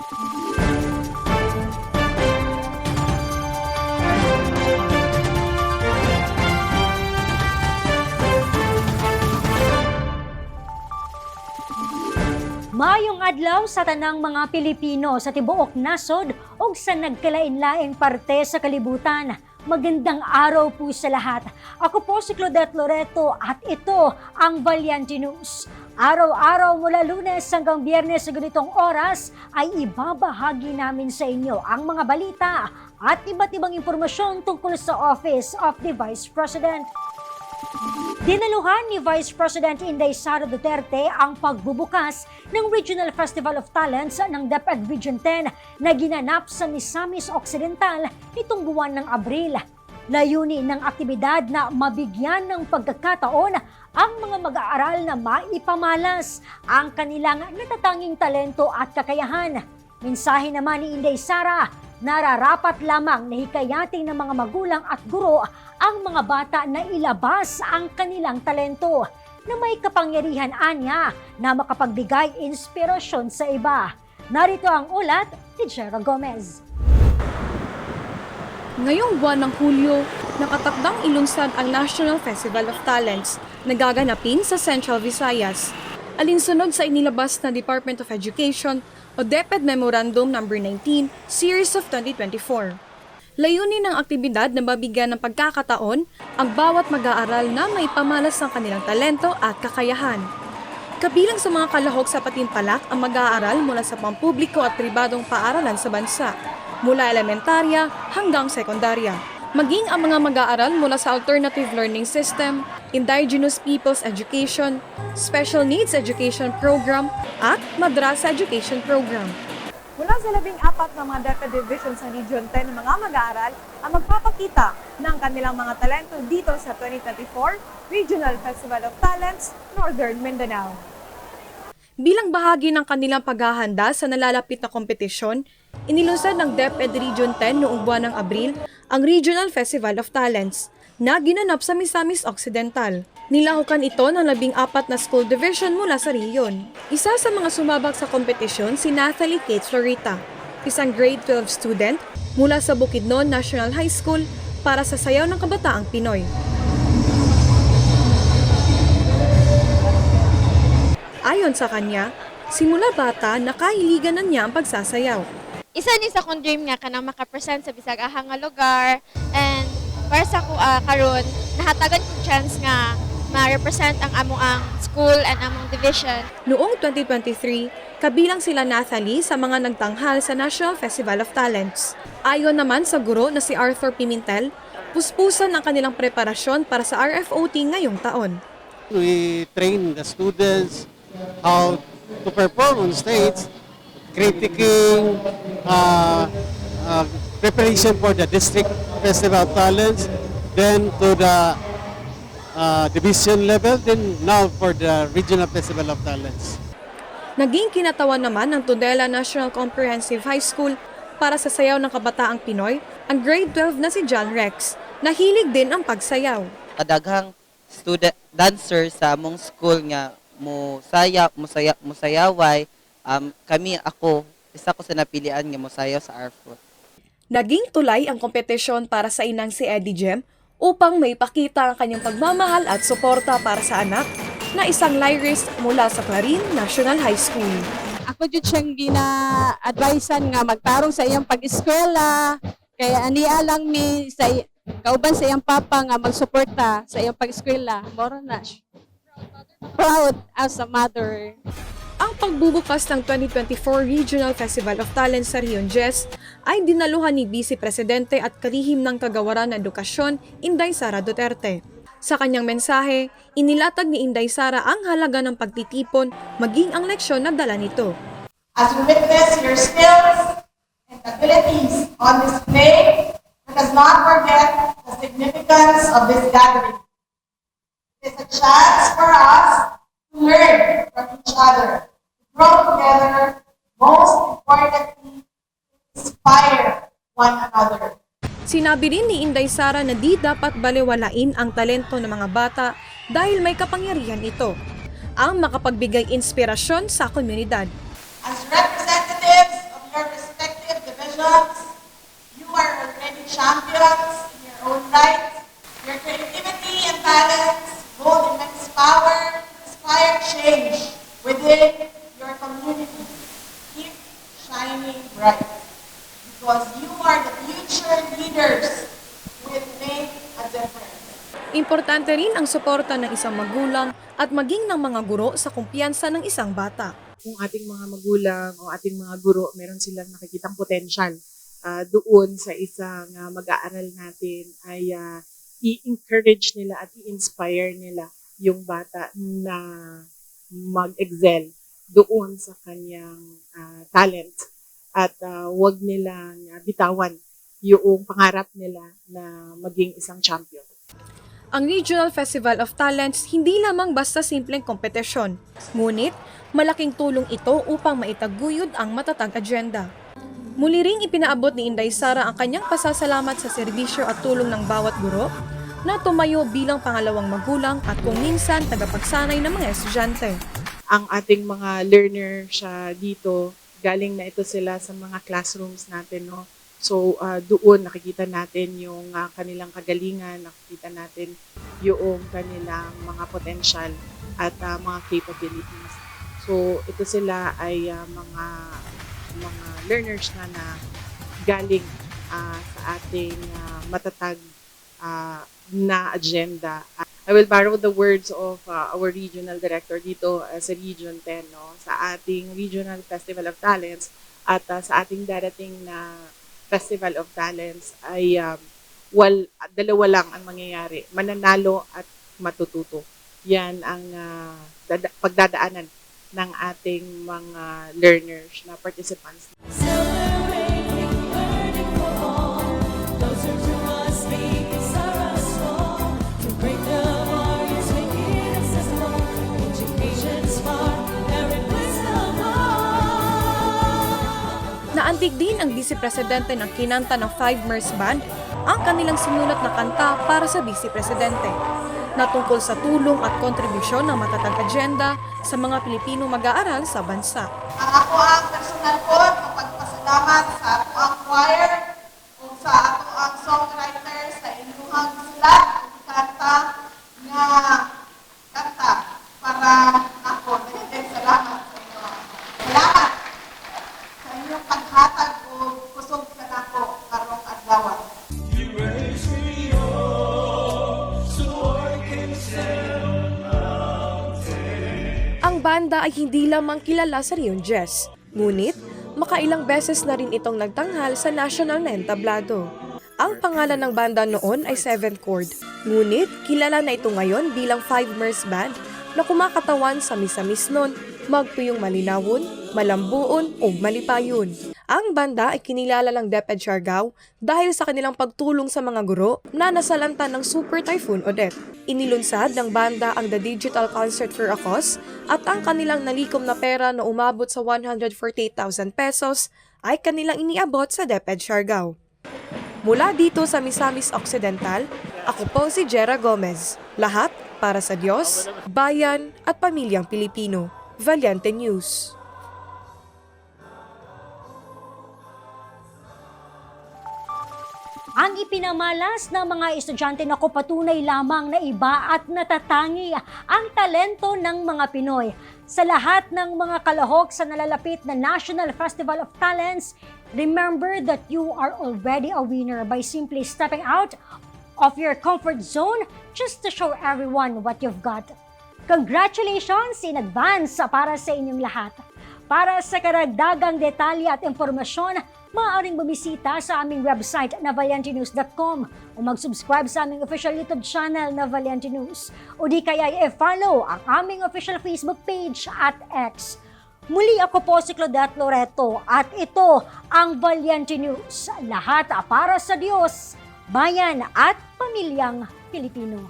Maayong adlaw sa tanang mga Pilipino sa tibuok nasod o sa nagkalain-laing parte sa kalibutan. Magandang araw po sa lahat. Ako po si Claudette Loreto at ito ang Valiente News. Araw-araw mula Lunes hanggang Biyernes sa ganitong oras ay ibabahagi namin sa inyo ang mga balita at iba't ibang impormasyon tungkol sa Office of the Vice President. Dinaluhan ni Vice President Inday Sara Duterte ang pagbubukas ng Regional Festival of Talents ng DepEd Region 10 na ginanap sa Misamis Occidental nitong buwan ng Abril. Layunin ng aktibidad na mabigyan ng pagkakataon ang mga mag-aaral na maipamalas ang kanilang natatanging talento at kakayahan. Mensahe naman ni Inday Sara, nararapat lamang na hikayatin ng mga magulang at guro ang mga bata na ilabas ang kanilang talento na may kapangyarihan anya na makapagbigay inspirasyon sa iba. Narito ang ulat ni Jera Gomez. Ngayong buwan ng Hulyo, nakatakdang ilunsad ang National Festival of Talents na gaganapin sa Central Visayas. Alinsunod sa inilabas na Department of Education o DepEd Memorandum No. 19, Series of 2024. Layunin ng aktibidad na mabigyan ng pagkakataon ang bawat mag-aaral na may pamalas ng kanilang talento at kakayahan. Kabilang sa mga kalahok sa patimpalak ang mag-aaral mula sa pampubliko at pribadong paaralan sa bansa, mula elementarya hanggang sekundarya. Maging ang mga mag-aaral mula sa Alternative Learning System, Indigenous Peoples Education, Special Needs Education Program at Madrasa Education Program. Mula sa 14 na mga DepEd Divisions sa Region 10 ng mga mag-aaral ang magpapakita ng kanilang mga talento dito sa 2024 Regional Festival of Talents, Northern Mindanao. Bilang bahagi ng kanilang paghahanda sa nalalapit na kompetisyon, inilunsad ng DepEd Region 10 noong buwan ng Abril ang Regional Festival of Talents na ginanap sa Misamis Occidental. Nilahukan ito ng 14 na school division mula sa rehiyon. Isa sa mga sumabak sa kompetisyon si Nathalie Kate Florita, isang grade 12 student mula sa Bukidnon National High School para sa Sayaw ng Kabataang Pinoy. Ayon sa kanya, simula bata nakahiligan na niya ang pagsasayaw. Isa ni sa kong dream nga kanang makapresent sa bisag ahang nga lugar, and para sa ko karon nahatagan ko chance nga ma-represent ang among school and among division. Noong 2023, kabilang sila Nathalie sa mga nagtanghal sa National Festival of Talents. Ayon naman sa guro na si Arthur Pimentel, puspusan ang kanilang preparasyon para sa RFOT ngayong taon. We train the students how to perform on stage, critiquing, preparation for the District Festival of Talents, then to the division level, then now for the Regional Festival of Talents. Naging kinatawan naman ng Tudela National Comprehensive High School para sa Sayaw ng Kabataang Pinoy ang grade 12 na si John Rex, na hilig din ang pagsayaw. Kadaghang student dancer sa among school nga musayaway, ako isa ko sa napilian nga musayaw sa RFOT. Naging tulay ang kompetisyon para sa inang si Eddie Jem upang may pakita ang kanyang pagmamahal at suporta para sa anak na isang lyrist mula sa Clarin National High School. Ako jud siyang gina-advisean nga magtarong sa iyang pag-eskwela, kaya aniya lang mi sa kauban sa iyang papa nga magsuporta sa iyang pag-eskwela. Moro na. Proud as a mother. Ang pagbubukas ng 2024 Regional Festival of Talents sa Rion Jess ay dinaluhan ni Vice Presidente at kalihim ng Kagawaran ng Edukasyon, Inday Sara Duterte. Sa kanyang mensahe, inilatag ni Inday Sara ang halaga ng pagtitipon maging ang leksyon na dala nito. As we witness your skills and abilities on display, let us not forget the significance of this gathering. It is a chance for us to learn from each other, to grow together, most importantly, inspire one another. Sinabi rin ni Inday Sara na di dapat balewalain ang talento ng mga bata dahil may kapangyarihan ito, ang makapagbigay inspirasyon sa komunidad. As representatives of your opportunity. Keep shining bright because you are the future leaders who will make a difference. Importante rin ang suporta ng isang magulang at maging ng mga guro sa kumpiyansa ng isang bata. Kung ating mga magulang o ating mga guro, meron silang nakikitang potensyal doon sa isang mag-aaral natin ay i-encourage nila at i-inspire nila yung bata na mag-excel doon sa kanyang talent at wag nilang bitawan yung pangarap nila na maging isang champion. Ang Regional Festival of Talents hindi lamang basta simpleng kompetisyon, ngunit malaking tulong ito upang maitaguyod ang matatag agenda. Muli ring ipinaabot ni Inday Sara ang kanyang pasasalamat sa serbisyo at tulong ng bawat guro na tumayo bilang pangalawang magulang at kung minsan tagapagsanay ng mga estudyante. Ang ating mga learners dito, galing na ito sila sa mga classrooms natin, no? So doon nakikita natin yung kanilang kagalingan, nakikita natin yung kanilang mga potential at mga capabilities. So ito sila ay mga learners na galing sa ating matatag na agenda. I will borrow the words of our regional director dito sa Region 10, no? Sa ating Regional Festival of Talents at sa ating darating na Festival of Talents ay dalawa lang ang mangyayari, mananalo at matututo. Yan ang pagdadaanan ng ating mga learners na participants. Naantig din ang Vice-Presidente ng kinanta ng 5 Mers Band ang kanilang sinulat na kanta para sa Vice-Presidente na tungkol sa tulong at kontribusyon ng matatag agenda sa mga Pilipino mag-aaral sa bansa. Ang ako ang personal ko ng pagpasalamat sa ato ang choir o sa ato ang songwriter sa inyong sulat o kanta nga kanta para ako. Dahil salamat sa inyo. Salamat sa inyong paghatag o kusog sa nako karong adlaw. Ang banda ay hindi lamang kilala sa Rion Jazz, ngunit makailang beses na rin itong nagtanghal sa national na entablado. Ang pangalan ng banda noon ay Seventh Chord, ngunit kilala na ito ngayon bilang 5 Mers Band na kumakatawan sa misamis nun, magtuyong malinawon, malambuon o malipayon. Ang banda ay kinilala ng DepEd Siargao dahil sa kanilang pagtulong sa mga guro na nasalanta ng Super Typhoon Odette. Inilunsad ng banda ang The Digital Concert for a Cause at ang kanilang nalikom na pera na umabot sa 148,000 pesos ay kanilang iniabot sa DepEd Siargao. Mula dito sa Misamis Occidental, ako po si Jera Gomez. Lahat para sa Diyos, bayan at pamilyang Pilipino. Valiente News. Ang ipinamalas ng mga estudyante na patunay lamang na iba at natatangi ang talento ng mga Pinoy. Sa lahat ng mga kalahok sa nalalapit na National Festival of Talents, remember that you are already a winner by simply stepping out of your comfort zone just to show everyone what you've got. Congratulations in advance para sa inyong lahat. Para sa karagdagang detalye at impormasyon, maaaring bumisita sa aming website na valiantenews.com o mag-subscribe sa aming official YouTube channel na Valiente News o di kaya i-follow ang aming official Facebook page at X. Muli ako po si Claudette Loreto at ito ang Valiente News. Lahat para sa Diyos, bayan at pamilyang Pilipino.